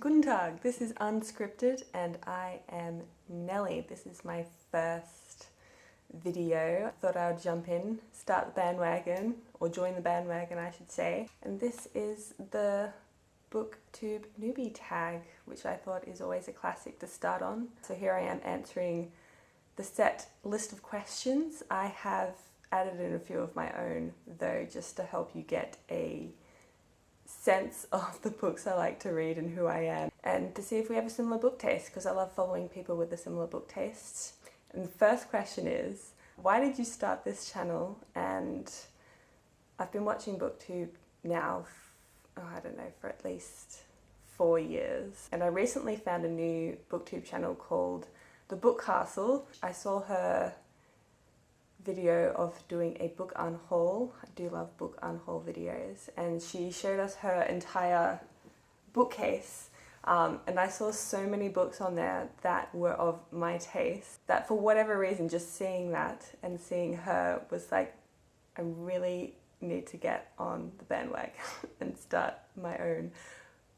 Guten Tag, this is Unscripted and I am Nelly. This is my first video. Thought I would jump in, start the bandwagon, or join the bandwagon I should say. And this is the Booktube Newbie Tag, which I thought is always a classic to start on. So here I am answering the set list of questions. I have added in a few of my own though, just to help you get a sense of the books I like to read and who I am, and to see if we have a similar book taste, because I love following people with a similar book tastes. And the first question is, why did you start this channel? And I've been watching Booktube now, I don't know, for at least 4 years. And I recently found a new Booktube channel called The Sandcastle. I saw her video of doing a book unhaul. I do love book unhaul videos, and she showed us her entire bookcase, and I saw so many books on there that were of my taste that for whatever reason, just seeing that and seeing her was like, I really need to get on the bandwagon and start my own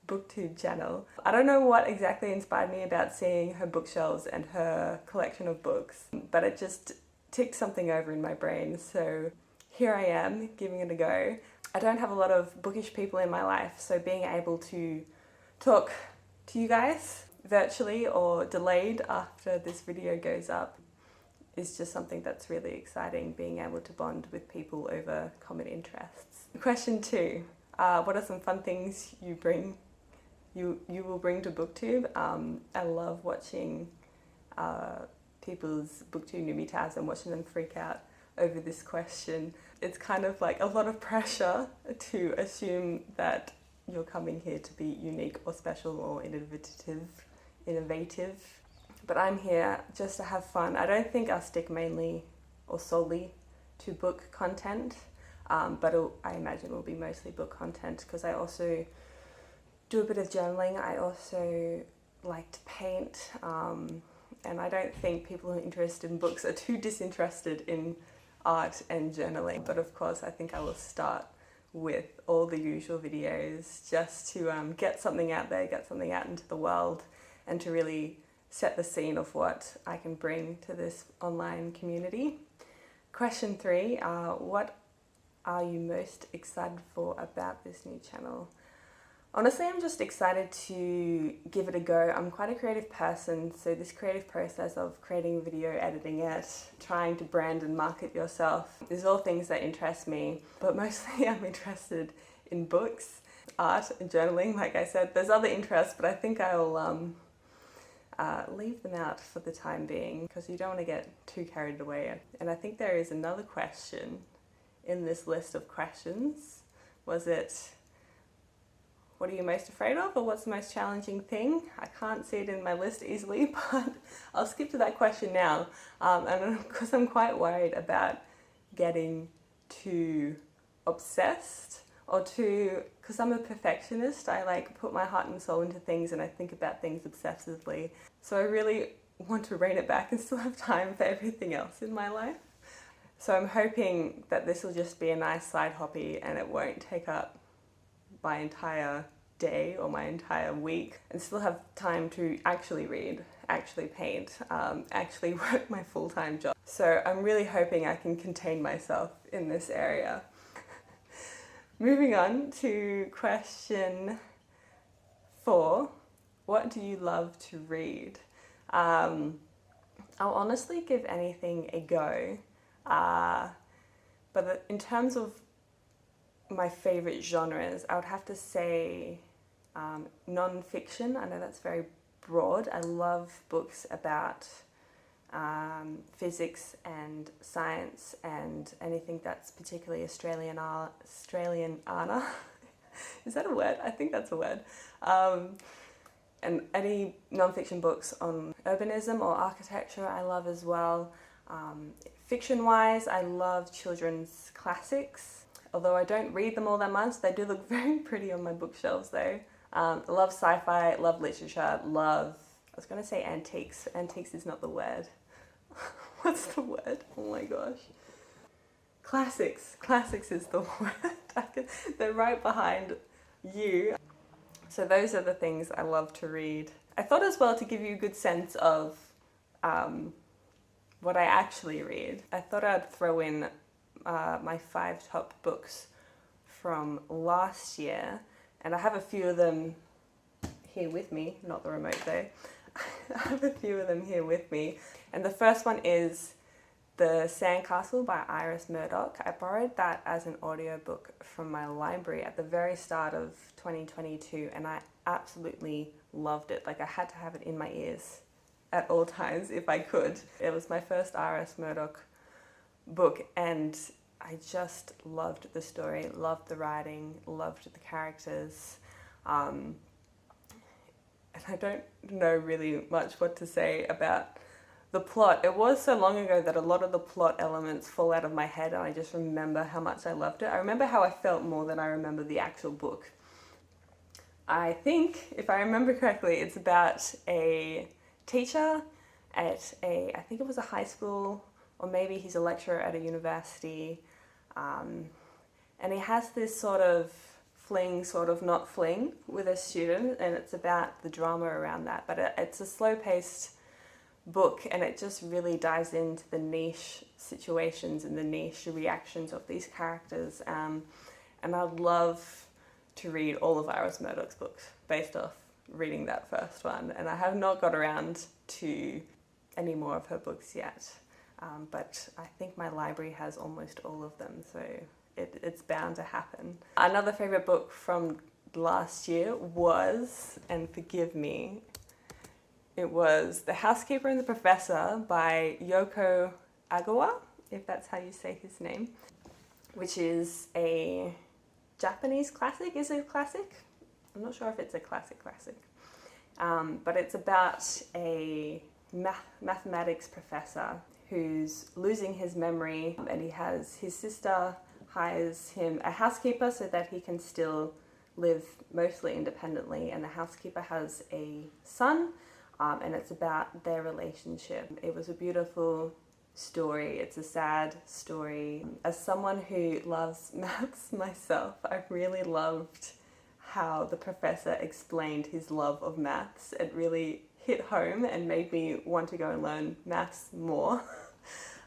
Booktube channel. I don't know what exactly inspired me about seeing her bookshelves and her collection of books, but it just ticked something over in my brain, so here I am giving it a go. I don't have a lot of bookish people in my life, so being able to talk to you guys virtually or delayed after this video goes up is just something that's really exciting, being able to bond with people over common interests. Question 2, what are some fun things you will bring to Booktube? I love watching people's Booktube Newbie Tags and watching them freak out over this question. It's kind of like a lot of pressure to assume that you're coming here to be unique or special or innovative. But I'm here just to have fun. I don't think I'll stick mainly or solely to book content, but I imagine it will be mostly book content, because I also do a bit of journaling. I also like to paint, and I don't think people who are interested in books are too disinterested in art and journaling. But of course, I think I will start with all the usual videos just to get something out there, get something out into the world, and to really set the scene of what I can bring to this online community. Question 3, what are you most excited for about this new channel? Honestly, I'm just excited to give it a go. I'm quite a creative person, so this creative process of creating a video, editing it, trying to brand and market yourself, is all things that interest me. But mostly I'm interested in books, art and journaling. Like I said, there's other interests, but I think I'll leave them out for the time being, because you don't want to get too carried away. And I think there is another question in this list of questions. Was it, what are you most afraid of, or what's the most challenging thing? I can't see it in my list easily, but I'll skip to that question now. And because I'm quite worried about getting too obsessed, or because I'm a perfectionist. I like put my heart and soul into things, and I think about things obsessively. So I really want to rein it back and still have time for everything else in my life. So I'm hoping that this will just be a nice side hobby and it won't take up my entire day or my entire week, and still have time to actually read, actually paint, actually work my full-time job. So I'm really hoping I can contain myself in this area. Moving on to question 4, what do you love to read? I'll honestly give anything a go, but in terms of my favourite genres, I would have to say non-fiction. I know that's very broad. I love books about physics and science and anything that's particularly Australiana. Is that a word? I think that's a word. And any non-fiction books on urbanism or architecture I love as well. Fiction-wise, I love children's classics. Although I don't read them all that much, they do look very pretty on my bookshelves though. I love sci-fi, love literature, I was going to say antiques. Antiques is not the word. What's the word? Oh my gosh. Classics. Classics is the word. They're right behind you. So those are the things I love to read. I thought as well, to give you a good sense of what I actually read, I thought I'd throw in my 5 top books from last year, and I have a few of them here with me, not the remote though. I have a few of them here with me, and the first one is The Sandcastle by Iris Murdoch. I borrowed that as an audiobook from my library at the very start of 2022, and I absolutely loved it. Like, I had to have it in my ears at all times if I could. It was my first Iris Murdoch book, and I just loved the story, loved the writing, loved the characters. And I don't know really much what to say about the plot. It was so long ago that a lot of the plot elements fall out of my head, and I just remember how much I loved it. I remember how I felt more than I remember the actual book. I think, if I remember correctly, it's about a teacher at I think it was a high school, or maybe he's a lecturer at a university, and he has this sort of fling, sort of not fling, with a student, and it's about the drama around that. But it's a slow-paced book, and it just really dives into the niche situations and the niche reactions of these characters. And I'd love to read all of Iris Murdoch's books based off reading that first one, and I have not got around to any more of her books yet. But I think my library has almost all of them, so it's bound to happen. Another favourite book from last year was, and forgive me, it was The Housekeeper and the Professor by Yoko Ogawa, if that's how you say his name, which is a Japanese classic. Is it a classic? I'm not sure if it's a classic, but it's about a mathematics professor who's losing his memory, and his sister hires him a housekeeper so that he can still live mostly independently, and the housekeeper has a son, and it's about their relationship. It was a beautiful story. It's a sad story. As someone who loves maths myself, I really loved how the professor explained his love of maths. It really hit home and made me want to go and learn maths more.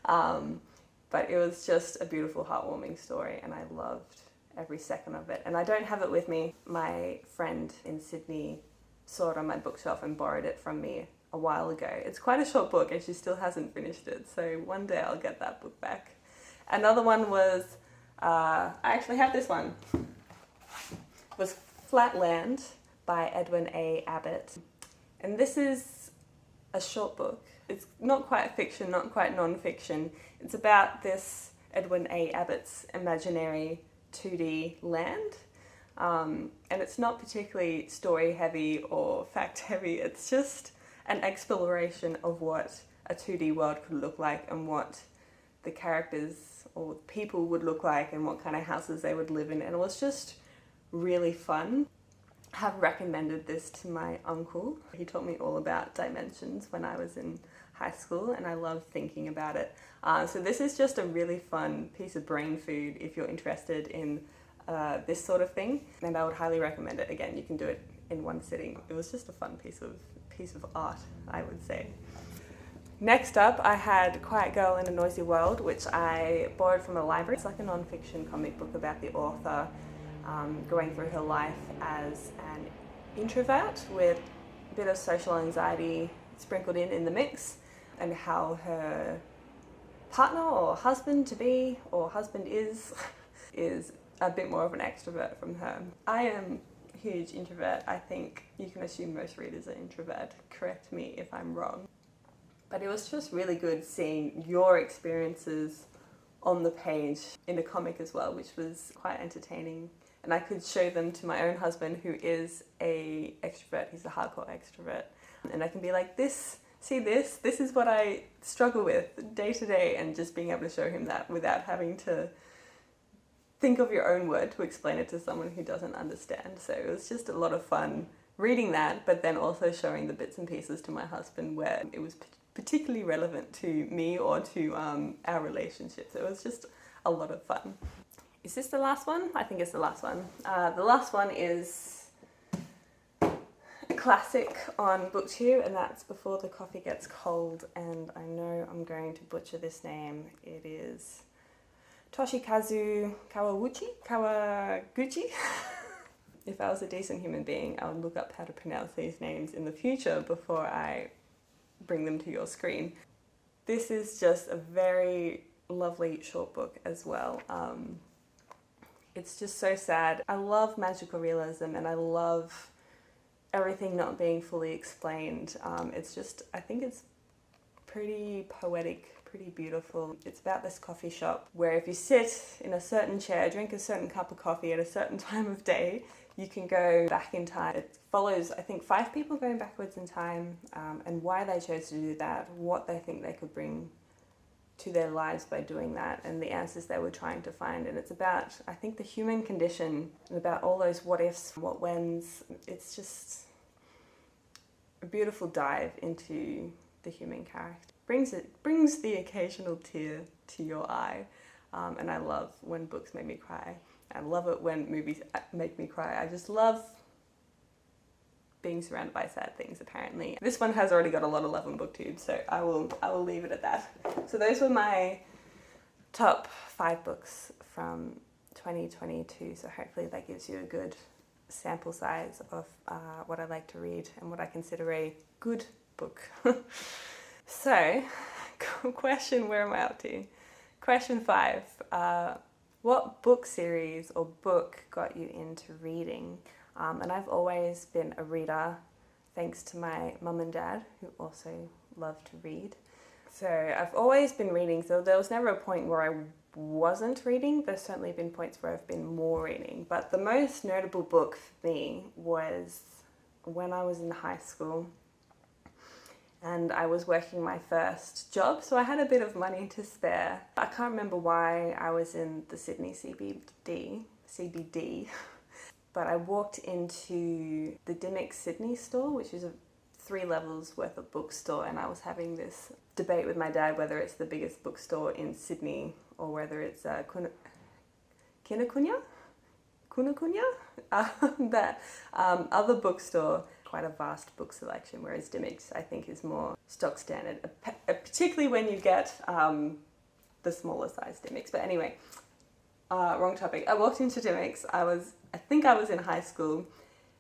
But it was just a beautiful, heartwarming story, and I loved every second of it. And I don't have it with me. My friend in Sydney saw it on my bookshelf and borrowed it from me a while ago. It's quite a short book, and she still hasn't finished it, so one day I'll get that book back. Another one was, I actually have this one, was Flatland by Edwin A. Abbott. And this is a short book. It's not quite fiction, not quite non-fiction. It's about this Edwin A. Abbott's imaginary 2D land. And it's not particularly story-heavy or fact-heavy. It's just an exploration of what a 2D world could look like, and what the characters or people would look like, and what kind of houses they would live in. And it was just really fun. I have recommended this to my uncle. He taught me all about dimensions when I was in high school, and I love thinking about it. So this is just a really fun piece of brain food if you're interested in this sort of thing, and I would highly recommend it. Again, you can do it in one sitting. It was just a fun piece of art, I would say. Next up, I had Quiet Girl in a Noisy World, which I borrowed from a library. It's like a non-fiction comic book about the author going through her life as an introvert with a bit of social anxiety sprinkled in the mix, and how her partner or husband-to-be or husband is a bit more of an extrovert from her. I am a huge introvert. I think you can assume most readers are introvert. Correct me if I'm wrong. But it was just really good seeing your experiences on the page in a comic as well, which was quite entertaining. And I could show them to my own husband, who is a extrovert. He's a hardcore extrovert. And I can be like, this is what I struggle with day to day, and just being able to show him that without having to think of your own word to explain it to someone who doesn't understand. So it was just a lot of fun reading that, but then also showing the bits and pieces to my husband where it was particularly relevant to me or to our relationship. So it was just a lot of fun. Is this the last one? I think it's the last one. The last one is classic on Booktube, and that's Before the Coffee Gets Cold, and I know I'm going to butcher this name. It is Toshikazu Kawaguchi. If I was a decent human being, I would look up how to pronounce these names in the future before I bring them to your screen. This is just a very lovely short book as well. It's just so sad. I love magical realism and I love everything not being fully explained. It's just, I think it's pretty poetic, pretty beautiful. It's about this coffee shop where if you sit in a certain chair, drink a certain cup of coffee at a certain time of day, you can go back in time. It follows, I think, 5 people going backwards in time, and why they chose to do that, what they think they could bring to their lives by doing that, and the answers they were trying to find. And it's about, I think, the human condition and about all those what ifs, what whens. It's just a beautiful dive into the human character. Brings the occasional tear to your eye, and I love when books make me cry. I love it when movies make me cry. I just love being surrounded by sad things, apparently. This one has already got a lot of love on Booktube, so I will leave it at that. So those were my top 5 books from 2022, so hopefully that gives you a good sample size of what I like to read and what I consider a good book. So, where am I up to? Question 5. What book series or book got you into reading? And I've always been a reader, thanks to my mum and dad, who also love to read. So I've always been reading, so there was never a point where I wasn't reading. There's certainly been points where I've been more reading. But the most notable book for me was when I was in high school and I was working my first job, so I had a bit of money to spare. I can't remember why I was in the Sydney CBD, but I walked into the Dimmock Sydney store, which is a 3 levels worth of bookstore, and I was having this debate with my dad whether it's the biggest bookstore in Sydney or whether it's Kinokuniya, that other bookstore. Quite a vast book selection, whereas Dimmock's, I think, is more stock standard, particularly when you get the smaller size Dimmock's. But anyway, wrong topic. I walked into Dimmock's. I think I was in high school,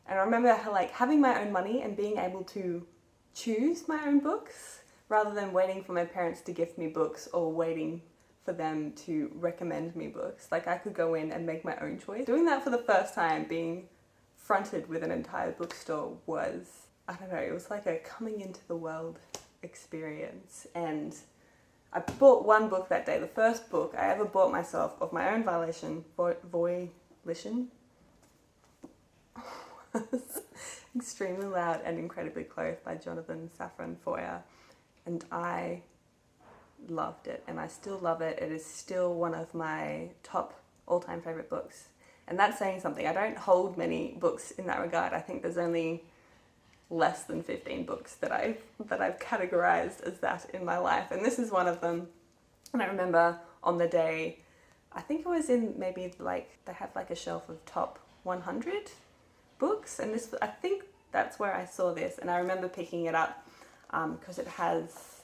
and I remember having my own money and being able to choose my own books rather than waiting for my parents to gift me books or waiting for them to recommend me books. Like, I could go in and make my own choice. Doing that for the first time, being fronted with an entire bookstore was, I don't know, it was like a coming into the world experience. And I bought one book that day, the first book I ever bought myself of my own volition, was Extremely Loud and Incredibly Close by Jonathan Safran Foer, and I loved it, and I still love it. It is still one of my top all-time favourite books. And that's saying something. I don't hold many books in that regard. I think there's only less than 15 books that I've categorized as that in my life. And this is one of them. And I remember on the day, I think I was in maybe they have a shelf of top 100 books. And this, I think that's where I saw this. And I remember picking it up because it has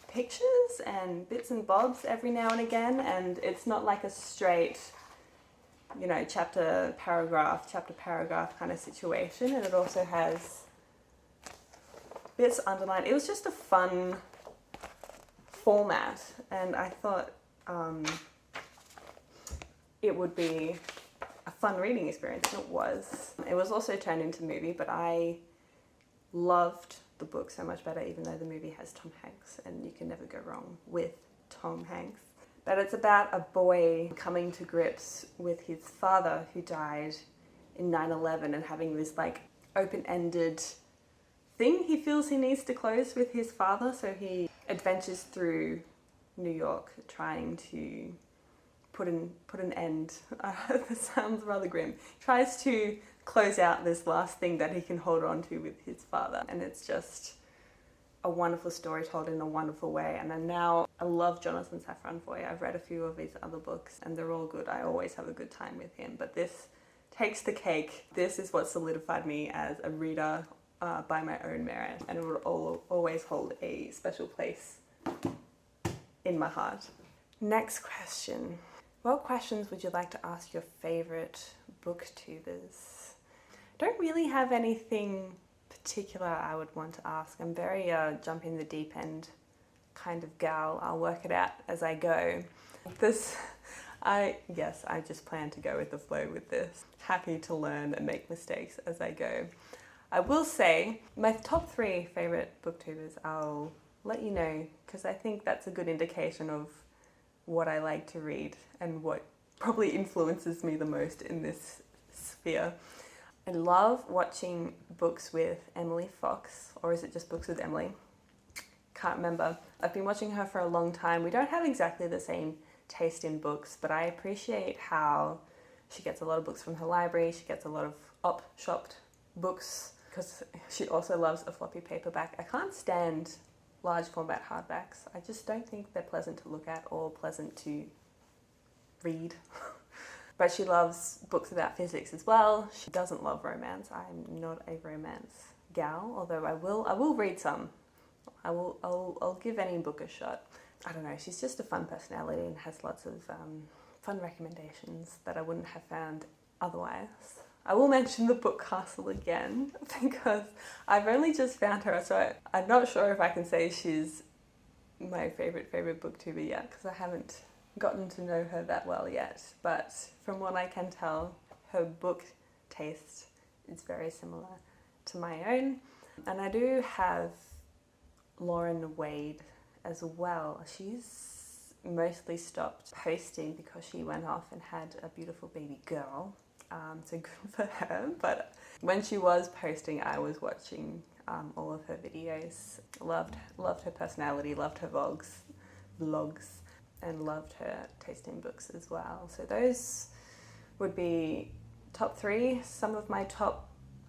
pictures and bits and bobs every now and again, and it's not like a straight, chapter paragraph kind of situation, and it also has bits underlined. It was just a fun format, and I thought it would be a fun reading experience, and it was. It was also turned into movie, but I loved the book so much better, even though the movie has Tom Hanks, and you can never go wrong with Tom Hanks. But it's about a boy coming to grips with his father who died in 9/11 and having this open-ended thing he feels he needs to close with his father, so he adventures through New York trying to put an end. This sounds rather grim. Tries to close out this last thing that he can hold on to with his father, and it's just a wonderful story told in a wonderful way. And then now I love Jonathan Safran Foer. I've read a few of his other books and they're all good. I always have a good time with him, but this takes the cake. This is what solidified me as a reader by my own merit, and it will always hold a special place in my heart. Next question. What questions would you like to ask your favorite booktubers? Don't really have anything particular I would want to ask. I'm very jump in the deep end kind of gal. I'll work it out as I go. I just plan to go with the flow with this. Happy to learn and make mistakes as I go. I will say my top 3 favorite booktubers, I'll let you know, because I think that's a good indication of what I like to read and what probably influences me the most in this sphere. I love watching Books with Emily Fox, or is it just Books with Emily? Can't remember. I've been watching her for a long time. We don't have exactly the same taste in books, but I appreciate how she gets a lot of books from her library. She gets a lot of op-shopped books because she also loves a floppy paperback. I can't stand large format hardbacks. I just don't think they're pleasant to look at or pleasant to read. But she loves books about physics as well. She doesn't love romance. I'm not a romance gal, although I will read some. I'll give any book a shot. I don't know, she's just a fun personality and has lots of fun recommendations that I wouldn't have found otherwise. I will mention the Book Castle again because I've only just found her, so I'm not sure if I can say she's my favorite booktuber yet because I haven't gotten to know her that well yet. But from what I can tell, her book taste is very similar to my own. And I do have Lauren Wade as well. She's mostly stopped posting because she went off and had a beautiful baby girl. So good for her. But when she was posting, I was watching all of her videos. Loved her personality, loved her vlogs, and loved her taste in books as well. So those would be top 3, some of my top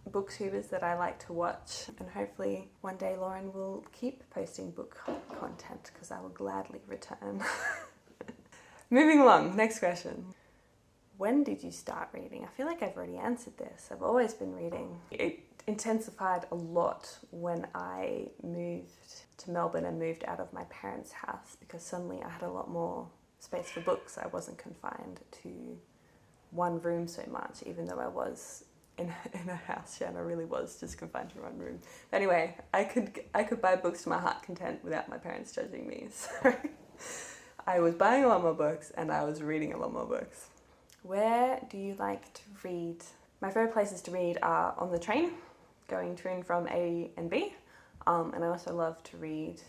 booktubers that I like to watch, and hopefully one day Lauren will keep posting book content because I will gladly return. Moving along, next question. When did you start reading? I feel like I've already answered this. I've always been reading. It intensified a lot when I moved to Melbourne and moved out of my parents' house because suddenly I had a lot more space for books. I wasn't confined to one room so much, even though I was in a house share and I really was just confined to one room. But anyway, I could buy books to my heart content without my parents judging me. So I was buying a lot more books and I was reading a lot more books. Where do you like to read? My favourite places to read are on the train, going to and from A and B, and I also love to read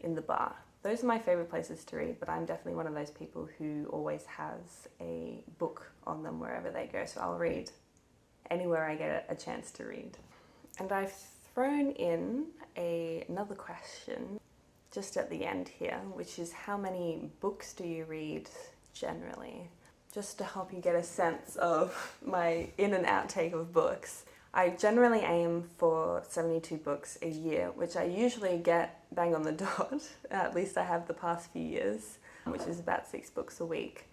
in the bar. Those are my favourite places to read, but I'm definitely one of those people who always has a book on them wherever they go, so I'll read anywhere I get a chance to read. And I've thrown in another question just at the end here, which is how many books do you read generally? Just to help you get a sense of my in and outtake of books. I generally aim for 72 books a year, which I usually get bang on the dot. At least I have the past few years, which is about 6 books a week.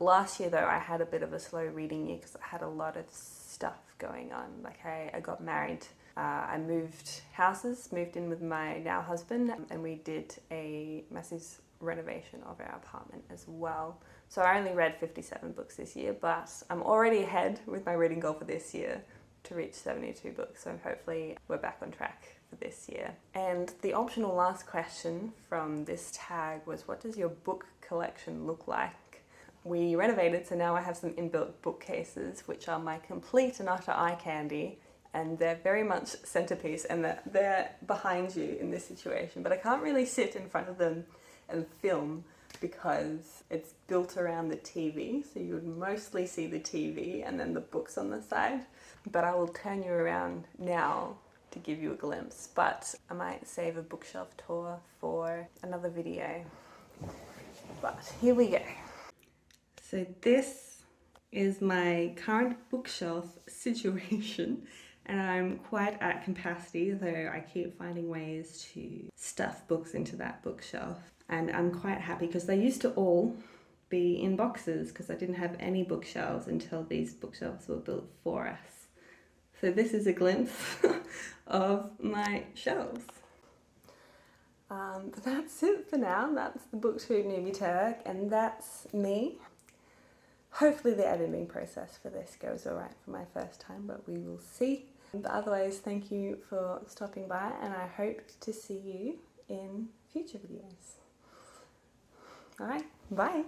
Last year though, I had a bit of a slow reading year because I had a lot of stuff going on. Like I got married, I moved houses, moved in with my now husband, and we did a massive renovation of our apartment as well. So I only read 57 books this year, but I'm already ahead with my reading goal for this year to reach 72 books. So hopefully we're back on track for this year. And the optional last question from this tag was, what does your book collection look like? We renovated, so now I have some inbuilt bookcases, which are my complete and utter eye candy. And they're very much centerpiece, and they're behind you in this situation. But I can't really sit in front of them and film because it's built around the TV, so you would mostly see the TV and then the books on the side. But I will turn you around now to give you a glimpse, but I might save a bookshelf tour for another video. But here we go. So this is my current bookshelf situation, and I'm quite at capacity, though I keep finding ways to stuff books into that bookshelf. And I'm quite happy because they used to all be in boxes because I didn't have any bookshelves until these bookshelves were built for us. So this is a glimpse of my shelves. But that's it for now. That's the Booktube Newbie Tag, and that's me. Hopefully the editing process for this goes alright for my first time, but we will see. But otherwise, thank you for stopping by, and I hope to see you in future videos. Alright, bye!